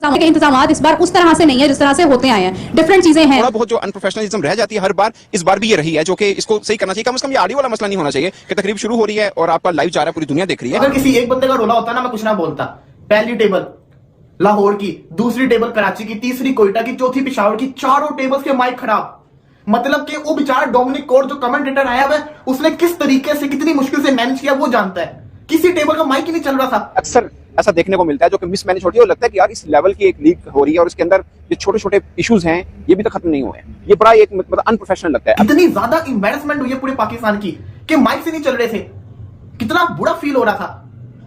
सकता हूँ कि इंतजाम इस बार उस तरह से नहीं है जिस तरह से होते आए हैं, डिफरेंट चीजें हैं। थोड़ा बहुत जो अनप्रोफेशनलिज्म रह जाती है हर बार, इस बार भी ये रही है, जो कि इसको सही करना चाहिए। कम से कम ये ऑडियो वाला मसला नहीं होना चाहिए कि तकरीब शुरू हो रही है और आपका लाइव जा रहा है, पूरी दुनिया देख रही है। अगर किसी एक बंदे का रोला होता ना, मैं कुछ ना बोलता। पहली टेबल लाहौर की, दूसरी टेबल कराची की, तीसरी कोयटा की, चौथी पेशावर की, चारों टेबल्स के माइक खराब। मतलब कि वो बेचारा डोमिनिक कोर जो कमेंटेटर आया हुआ है, उसने किस तरीके से कितनी मुश्किल से मैनेज किया वो जानता है। किसी टेबल का माइक ही नहीं चल रहा था। अक्सर ऐसा देखने को मिलता है जो कि मिसमैनेज होती है, और लगता है कि यार इस लेवल की एक लीग हो रही है और इसके अंदर ये छोटे छोटे इश्यूज हैं, ये भी तो खत्म नहीं हुए। ये बड़ा एक मतलब अनप्रोफेशनल लगता है। इतनी ज्यादा एम्बैरेसमेंट हुई है पूरे पाकिस्तान की कि माइक से नहीं चल रहे थे, कितना बुरा फील हो रहा था।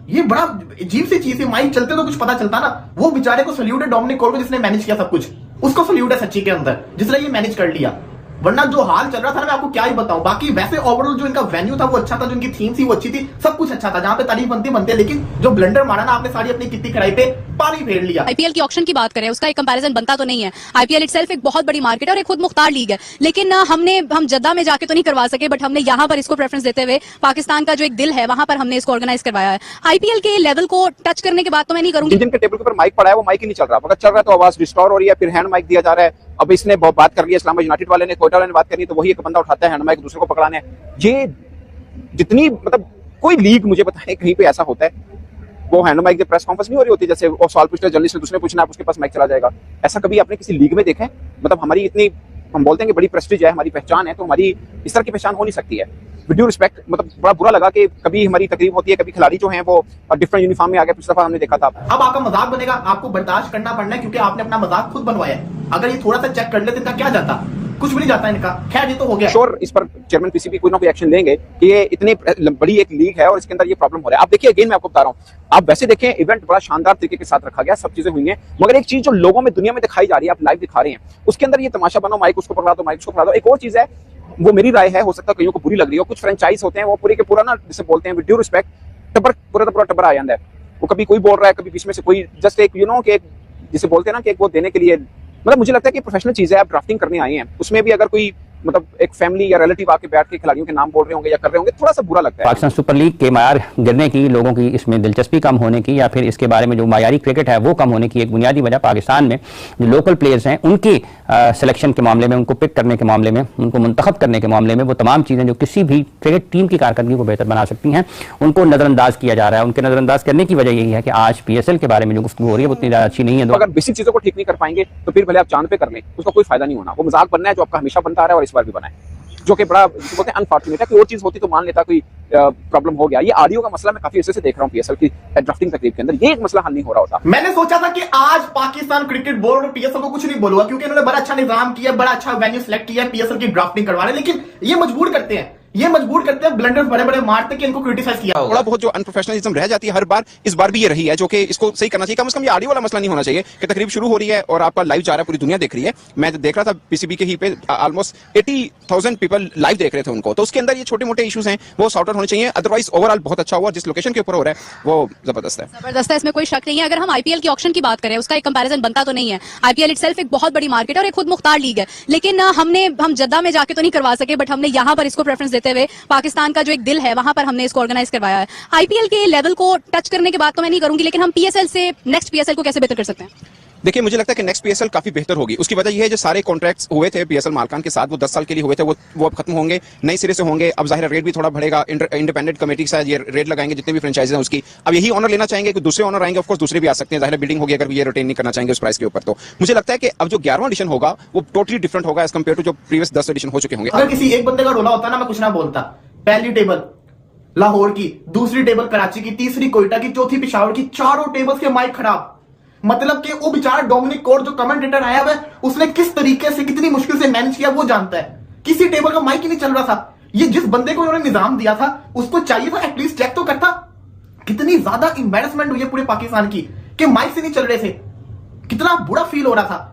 ये बड़ा अजीब सी चीज है। माइक चलते तो कुछ पता चलता ना। वो बेचारे को सल्यूट है डोमिनिक कोर को, जिसने मैनेज किया सब कुछ, उसको सल्यूट है सच्ची के अंदर, जिसने ये मैनेज कर लिया। वरना जो हाल चल रहा था ना, मैं आपको क्या ही बताऊं। बाकी वैसे ओवरऑल जो इनका वेन्यू था वो अच्छा था, जो इनकी थीम थी वो अच्छी थी, सब कुछ अच्छा था, जहां पे तारीफ बनते, लेकिन जो ब्लंडर मारा ना आपने सारी अपनी कितनी खड़ाई पे पानी फेर लिया। आईपीएल की ऑक्शन की बात करें, उसका एक कंपैरिजन बनता तो नहीं है। आईपीएल इटसेल्फ एक बहुत बड़ी मार्केट है और एक खुद मुख्तार लीग है, लेकिन हम जद्दा में जाके तो नहीं करवा सके, बट हमने यहाँ पर इसको प्रेफरेंस देते हुए पाकिस्तान का जो एक दिल है वहां पर हमने इसको ऑर्गेनाइज करवाया है। आईपीएल के लेवल को टच करने के बाद तो मैं नहीं करूंगी। जिनके टेबल के ऊपर माइक पड़ा है वो माइक ही नहीं चल रहा, अगर चल रहा है तो आवाज रिस्टोर हो रही है, फिर हैंड माइक दिया जा रहा है। अब इसने बहुत बात कर ली है, इस्लामाबाद यूनाइटेड वाले ने, कोयटा वाले ने बात करनी, तो वही एक बंदा उठाता है हैंड माइक दूसरे को पकड़ाने। ये जितनी मतलब कोई लीग मुझे बताए कहीं पे ऐसा होता है, वो हैंड माइक की प्रेस कॉन्फ्रेंस नहीं हो रही होती, जैसे वो सवाल पूछते जर्नलिस्ट ने, दूसरे पूछना आप उसके पास माइक चला जाएगा। ऐसा कभी आपने किसी लीग में देखा है? मतलब हमारी इतनी, हम बोलते हैं कि बड़ी प्रेस्टीज है, हमारी पहचान है, तो हमारी इस तरह की पहचान हो नहीं सकती है। विद ड्यू रिस्पेक्ट, मतलब बड़ा बुरा लगा कि कभी हमारी तकरीब होती है, कभी खिलाड़ी जो हैं वो डिफरेंट यूनिफॉर्म में आ गए। पिछली दफा हमने देखा था। अब आपका मजाक बनेगा, आपको बर्दाश्त करना पड़ना है, क्योंकि आपने अपना मजाक खुद बनवाया है। अगर ये थोड़ा सा चेक कर लेते इनका क्या जाता, कुछ भी नहीं जाता इनका। खैर ये तो हो गया। श्योर इस पर चेयरमैन पीसीबी कोई ना कोई एक्शन लेंगे कि ये इतनी बड़ी एक लीग है और इसके अंदर ये प्रॉब्लम हो रहा है। आप देखिए, अगेन मैं आपको बता रहा हूँ, आप वैसे देखें इवेंट बड़ा शानदार तरीके के साथ रखा गया, सब चीजें हुई हैं, मगर एक चीज जो लोगों में दुनिया में दिखाई जा रही है, आप लाइव दिखा रहे हैं, उसके अंदर ये तमाशा बनो, माइक उसको पकड़ा दो, माइक उसको पकड़ा दो। एक और चीज है, वो मेरी राय है, हो सकता है कईयों को बुरी लग रही हो, कुछ फ्रेंचाइज होते हैं वो पूरे के पूरा ना, जिसे बोलते हैं विद ड्यू रिस्पेक्ट, टबर पूरा का पूरा टबर आ जाता है। वो कभी कोई बोल रहा है, कभी बीच में से कोई जस्ट एक कि जिसे बोलते हैं ना कि एक वो देने के लिए, मतलब मुझे लगता है कि प्रोफेशनल चीज है, आप ड्राफ्टिंग करने आए हैं, उसमें भी अगर कोई मतलब एक फैमिली या रिलेटिव आके बैठ के खिलाड़ियों के नाम बोल रहे होंगे या कर रहे होंगे, थोड़ा सा बुरा लगता है। पाकिस्तान सुपर लीग के मायार गिरने की, लोगों की इसमें दिलचस्पी कम होने की, या फिर इसके बारे में जो मायारी क्रिकेट है वो कम होने की एक बुनियादी वजह पाकिस्तान में जो लोकल प्लेयर्स हैं उनकी सिलेक्शन के मामले में, उनको पिक करने के मामले में, उनको मुंतखब करने के मामले में, वो तमाम चीज़ें जो किसी भी क्रिकेट टीम की कारकर्दगी को बेहतर बना सकती हैं, उनको नज़रअंदाज किया जा रहा है। उनके नज़रअंदाज करने की वजह यही है कि आज पीएसएल के बारे में जो गुफ्तगू हो रही है वो उतनी ज़्यादा अच्छी नहीं है। तो अगर बेसिक चीजों को ठीक नहीं कर पाएंगे तो फिर भले आप चांद पे कर लें, उसका कोई फायदा नहीं होना। वो मजाक बनना है जो आपका हमेशा बनता रहा है और इस बार भी बना है, जो कि बड़ा बोलते हैं अनफॉर्चुनेट है। कि और चीज होती तो मान लेता कोई प्रॉब्लम हो गया। ये ऑडियो का मसला मैं काफी अर्से से देख रहा हूँ पीएसएल की ड्राफ्टिंग तकरीब के अंदर, ये एक मसला हल नहीं हो रहा होता। मैंने सोचा था कि आज पाकिस्तान क्रिकेट बोर्ड और पीएसएल को कुछ नहीं बोलूंगा, क्योंकि इन्होंने बड़ा अच्छा निजाम किया, बड़ा अच्छा वेन्यू सिलेक्ट किया पीएसएल की ड्राफ्टिंग करवाने, लेकिन ये मजबूर करते हैं ब्लंडर्स बड़े बड़े मारते कि इनको क्रिटिसाइज किया। थोड़ा बहुत जो अनप्रोफेशनलिज्म रह जाती है हर बार, इस बार भी ये रही है, जो कि इसको सही करना चाहिए। कम से कम ये ऑडियो वाला मसला नहीं होना चाहिए कि तकरीब शुरू हो रही है और आपका लाइव जा रहा है, पूरी दुनिया देख रही है। मैं देख रहा था पीसीबी के ही पे ऑलमोस्ट 80,000 पीपल लाइव देख रहे थे उनको, तो उसके अंदर ये छोटे मोटे इश्यूज हैं वो सॉर्ट आउट होने चाहिए। अदरवाइज ओवरऑल बहुत अच्छा हुआ, जिस लोकेशन के ऊपर हो रहा है वो जबरदस्त है, इसमें कोई शक नहीं है। अगर हम आईपीएल की ऑक्शन की बात करें, उसका एक कंपैरिजन बनता तो नहीं है। आईपीएल इटसेल्फ एक बहुत बड़ी मार्केट है और एक खुद मुख्तार लीग है, लेकिन हम जद्दा में जाके तो नहीं करवा सके, बट हमने यहाँ पर इसको प्रेफरेंस देते हुए पाकिस्तान का जो एक दिल है वहां पर हमने इसको ऑर्गेनाइज करवाया है। आईपीएल के लेवल को टच करने के बाद तो मैं नहीं करूंगी, लेकिन हम पीएसएल से नेक्स्ट पीएसएल को कैसे बेहतर कर सकते हैं? देखिए, मुझे लगता है कि नेक्स्ट पीएसएल काफी बेहतर होगी। उसकी वजह यह है जो सारे कॉन्ट्रैक्ट्स हुए थे पीएसएल मालकान के साथ, वो 10 साल के लिए हुए थे, वो अब खत्म होंगे, नए सिरे से होंगे। अब जाहिर रेट भी थोड़ा बढ़ेगा, इंडिपेंडेंट कमेटी से ये रेट लगाएंगे जितने भी फ्रेंचाइज हैं उसकी। अब यही ऑनर लेना चाहेंगे कि दूसरे ऑनर आएंगे, ऑफकोर्स दूसरे भी आ सकते हैं, जाहिर बिल्डिंग होगी अगर ये रिटेन नहीं करना चाहेंगे उस प्राइस के ऊपर। तो मुझे लगता है कि अब जो 11वां एडिशन होगा वो टोटली डिफरेंट होगा एज कम्पेयर टू जो प्रीवियस 10 एडिशन हो चुके होंगे। अगर किसी एक बंदे का रोला होता ना, मैं कुछ ना बोलता। पहली टेबल लाहौर की, दूसरी टेबल कराची की, तीसरी कोयटा की, चौथी पेशावर की, चारों टेबल्स के माइक खराब। मतलब कि वो बेचारा डोमिनिक कोर जो कमेंटेटर आया हुआ है, उसने किस तरीके से कितनी मुश्किल से मैनेज किया वो जानता है। किसी टेबल का माइक ही नहीं चल रहा था। ये जिस बंदे को उन्होंने निजाम दिया था उसको चाहिए था एटलीस्ट चेक तो करता। कितनी ज्यादा एम्बैरेसमेंट हुई है पूरे पाकिस्तान की कि माइक से नहीं चल रहे थे, कितना बुरा फील हो रहा था।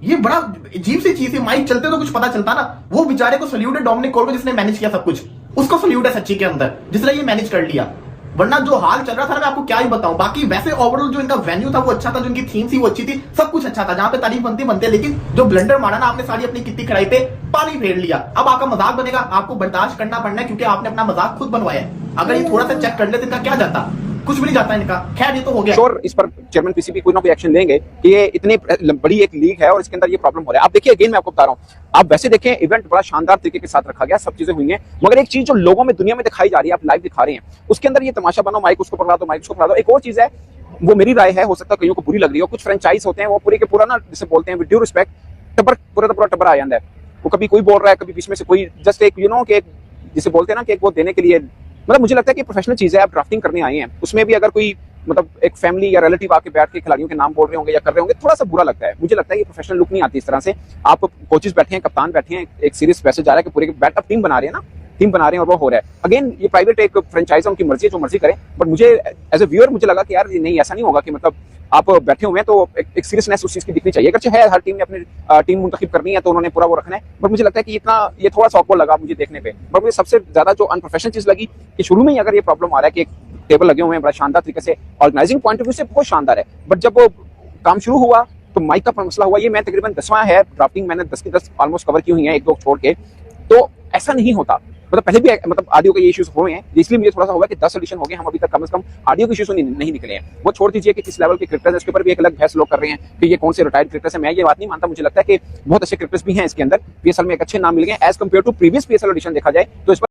ये बड़ा अजीब सी चीज है। माइक चलते तो कुछ पता चलता ना। वो बेचारे को सल्यूट है डोमिनिक कोर को, जिसने मैनेज किया सब कुछ, उसको सल्यूट है सच्ची के अंदर, जिसने ये मैनेज कर लिया। वरना जो हाल चल रहा था ना, मैं आपको क्या ही बताऊं। बाकी वैसे ओवरऑल जो इनका वेन्यू था वो अच्छा था, जो इनकी थीम थी वो अच्छी थी, सब कुछ अच्छा था, जहां पे तारीफ बनते, लेकिन जो ब्लंडर मारा ना आपने सारी अपनी कितनी खड़ाई पे पानी फेर लिया। अब आपका मजाक बनेगा, आपको बर्दाश्त करना पड़ना है, क्योंकि आपने अपना मजाक खुद बनवाया है। अगर ये थोड़ा सा चेक कर लेते इनका क्या जाता, कुछ भी नहीं जाता इनका। खैर ये तो हो गया। श्योर इस पर चेयरमैन पीसीबी कोई ना कोई एक्शन लेंगे कि ये इतनी बड़ी एक लीग है और इसके अंदर ये प्रॉब्लम हो रहा है। आप देखिए अगेन मैं आपको बता रहा हूँ, आप वैसे देखें इवेंट बड़ा शानदार तरीके के साथ रखा गया, सब चीजें हुई हैं, मगर एक चीज जो लोगों में दुनिया में दिखाई जा रही है, आप लाइव दिखा रहे हैं, उसके अंदर ये तमाशा बनो, माइक उसको पकड़ा दो, माइक उसको पकड़ा दो। एक और चीज है, वो मेरी राय है, हो सकता है कईयों को बुरी लग रही हो, कुछ फ्रेंचाइज होते हैं वो पूरे के पूरा ना जिसे बोलते हैं विद ड्यू रिस्पेक्ट टबर पूरा का पूरा टबर आ जाता है। वो कभी कोई बोल रहा है, कभी बीच में से कोई जस्ट एक कि एक जिसे बोलते हैं ना कि एक वो देने के लिए, मतलब मुझे लगता है कि प्रोफेशनल चीज है, आप ड्राफ्टिंग करने आए हैं, उसमें भी अगर कोई मतलब एक फैमिली या रिलेटिव आके बैठ के खिलाड़ियों के नाम बोल रहे होंगे या कर रहे होंगे, थोड़ा सा बुरा लगता है। मुझे लगता है ये प्रोफेशनल लुक नहीं आती इस तरह से। आप कोचेस बैठे हैं, कप्तान बैठे हैं, एक सीरियस मैसेज जा रहा है कि पूरे बैट अप टीम बना रहे हैं ना, टीम बना रहे हैं और वो हो रहा है। अगेन ये प्राइवेट एक फ्रेंचाइज है, उनकी मर्जी है, जो मर्जी करें, बट मुझे एज ए व्यूअर मुझे लगा कि यार ये नहीं, ऐसा नहीं होगा कि मतलब आप बैठे हुए हैं तो एक सीरियसनेस उस चीज की दिखनी चाहिए। अगर है हर टीम ने अपनी टीम मुंतखब करनी है तो उन्होंने पूरा वो रखना है, बट मुझे लगता है कि इतना ये थोड़ा सा ऑकवर्ड लगा मुझे देखने पे। बट मुझे सबसे ज्यादा जो अनप्रोफेशनल चीज लगी कि शुरू में ही अगर ये प्रॉब्लम आ रहा है कि एक टेबल लगे हुए हैं बड़ा शानदार तरीके से, ऑर्गेनाइजिंग पॉइंट ऑफ व्यू से बहुत शानदार है, बट जब वो काम शुरू हुआ तो माइक का मसला हुआ। ये मैं तकरीबन 10वां है ड्राफ्टिंग, मैंने 10 की 10 ऑलमोस्ट कवर की हुई है, एक दो छोड़ के, तो ऐसा नहीं होता। मतलब पहले भी मतलब ऑडियो के ये इश्यूज हुए हैं, इसलिए मुझे थोड़ा सा होगा कि 10 एडिशन हो गए, हम अभी तक कम से कम ऑडियो के इश्यूज नहीं निकले हैं। वो छोड़ दीजिए कि किस लेवल के क्रिकेटर्स, इसके ऊपर भी एक अलग बहस लोग कर रहे हैं कि ये कौन से रिटायर्ड क्रिकेटर्स हैं। मैं ये बात नहीं मानता, मुझे लगता है कि बहुत अच्छे क्रिकेटर्स भी हैं इसके अंदर, पीएसएल में एक अच्छे नाम मिल गए as compare to previous PSL edition देखा जाए तो इस पर